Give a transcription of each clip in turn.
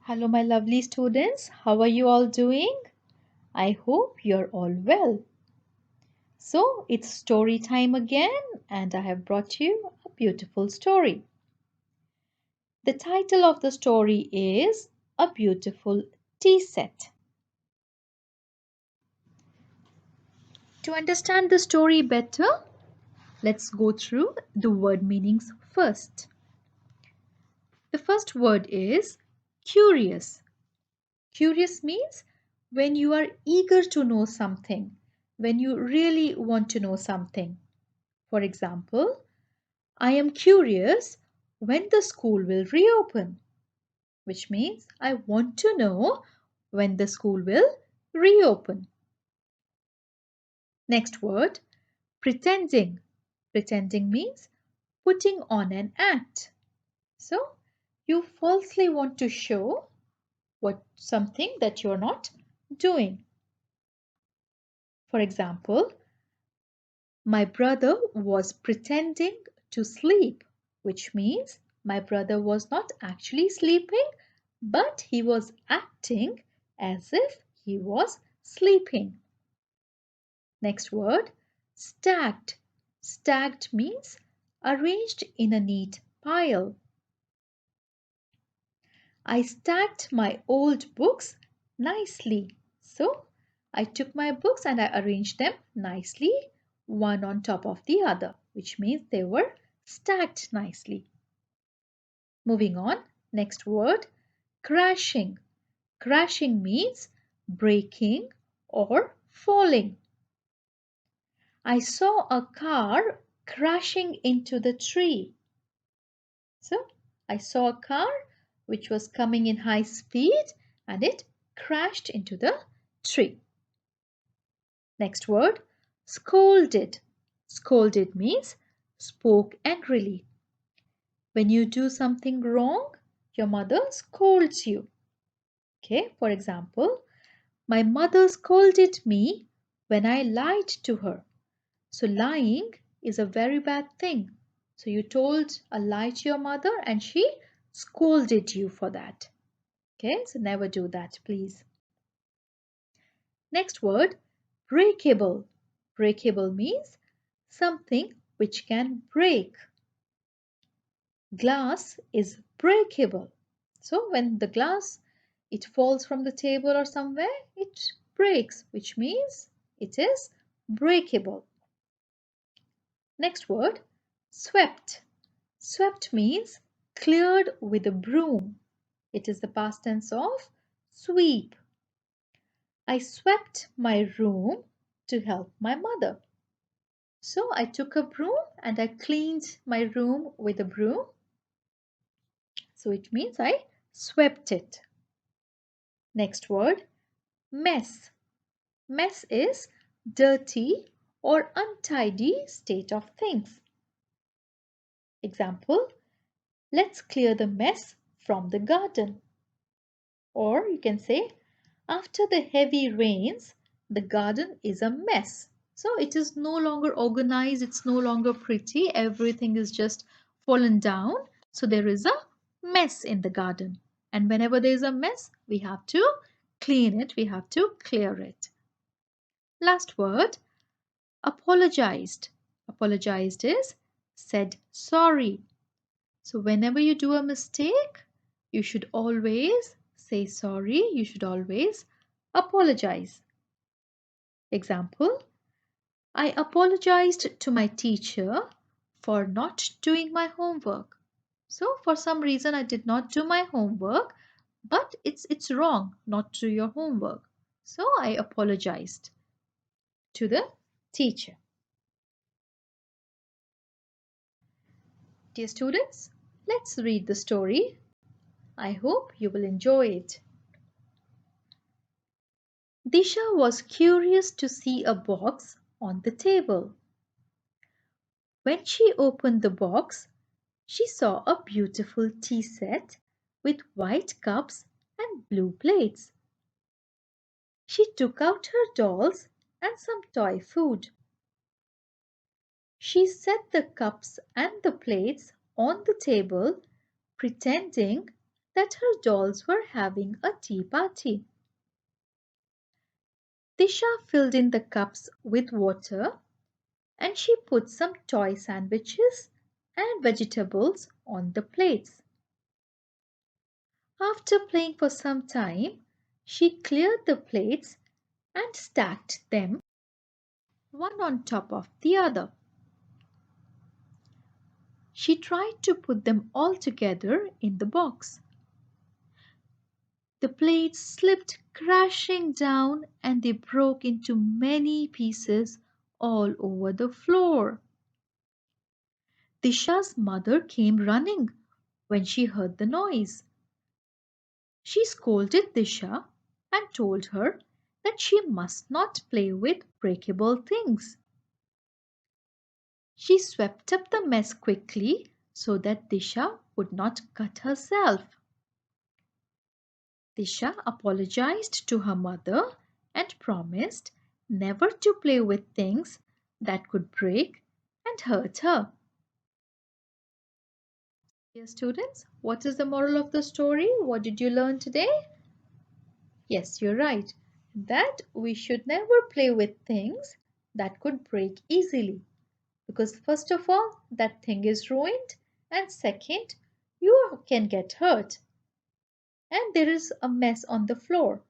Hello, my lovely students. How are you all doing? I hope you're all well. So, it's story time again, and I have brought you a beautiful story. The title of the story is A Beautiful Tea Set. To understand the story better, let's go through the word meanings first. The first word is curious. Curious means when you are eager to know something, when you really want to know something. For example, I am curious when the school will reopen, which means I want to know when the school will reopen. Next word, pretending. Pretending means putting on an act. So, you falsely want to show what something that you're not doing. For example, my brother was pretending to sleep, which means my brother was not actually sleeping, but he was acting as if he was sleeping. Next word, stacked. Stacked means arranged in a neat pile. I stacked my old books nicely. So I took my books and I arranged them nicely, one on top of the other, which means they were stacked nicely. Moving on, next word, crashing. Crashing means breaking or falling. I saw a car crashing into the tree. So I saw a car which was coming in high speed and it crashed into the tree. Next word, scolded. Scolded means spoke angrily. When you do something wrong, your mother scolds you. Okay, for example, my mother scolded me when I lied to her. So lying is a very bad thing. So you told a lie to your mother and she scolded you for that. Okay, so never do that, please. Next word, breakable. Breakable means something which can break. Glass is breakable. So when the glass it falls from the table or somewhere, it breaks, which means it is breakable. Next word, swept. Swept means cleared with a broom. It is the past tense of sweep. I swept my room to help my mother. So I took a broom and I cleaned my room with a broom. So it means I swept it. Next word, mess. Mess is dirty or untidy state of things. Example, let's clear the mess from the garden. Or you can say, after the heavy rains, the garden is a mess. So it is no longer organized, it's no longer pretty, everything is just fallen down. So there is a mess in the garden. And whenever there is a mess, we have to clean it, we have to clear it. Last word, apologized. Apologized is said sorry. So whenever you do a mistake, you should always say sorry. You should always apologize. Example, I apologized to my teacher for not doing my homework. So for some reason I did not do my homework, but it's wrong not to do your homework. So I apologized to the teacher. Dear students, let's read the story. I hope you will enjoy it. Disha was curious to see a box on the table. When she opened the box, she saw a beautiful tea set with white cups and blue plates. She took out her dolls and some toy food. She set the cups and the plates on the table, pretending that her dolls were having a tea party. Disha filled in the cups with water and she put some toy sandwiches and vegetables on the plates. After playing for some time, she cleared the plates and stacked them one on top of the other. She tried to put them all together in the box. The plates slipped crashing down and they broke into many pieces all over the floor. Disha's mother came running when she heard the noise. She scolded Disha and told her that she must not play with breakable things. She swept up the mess quickly so that Disha would not cut herself. Disha apologized to her mother and promised never to play with things that could break and hurt her. Dear students, what is the moral of the story? What did you learn today? Yes, you're right. That we should never play with things that could break easily. Because, first of all, that thing is ruined, and second, you can get hurt, and there is a mess on the floor.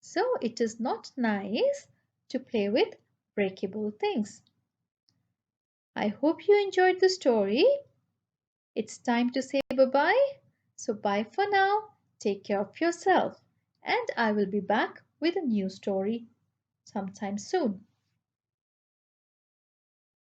So, it is not nice to play with breakable things. I hope you enjoyed the story. It's time to say bye bye. So, bye for now. Take care of yourself, and I will be back with a new story sometime soon.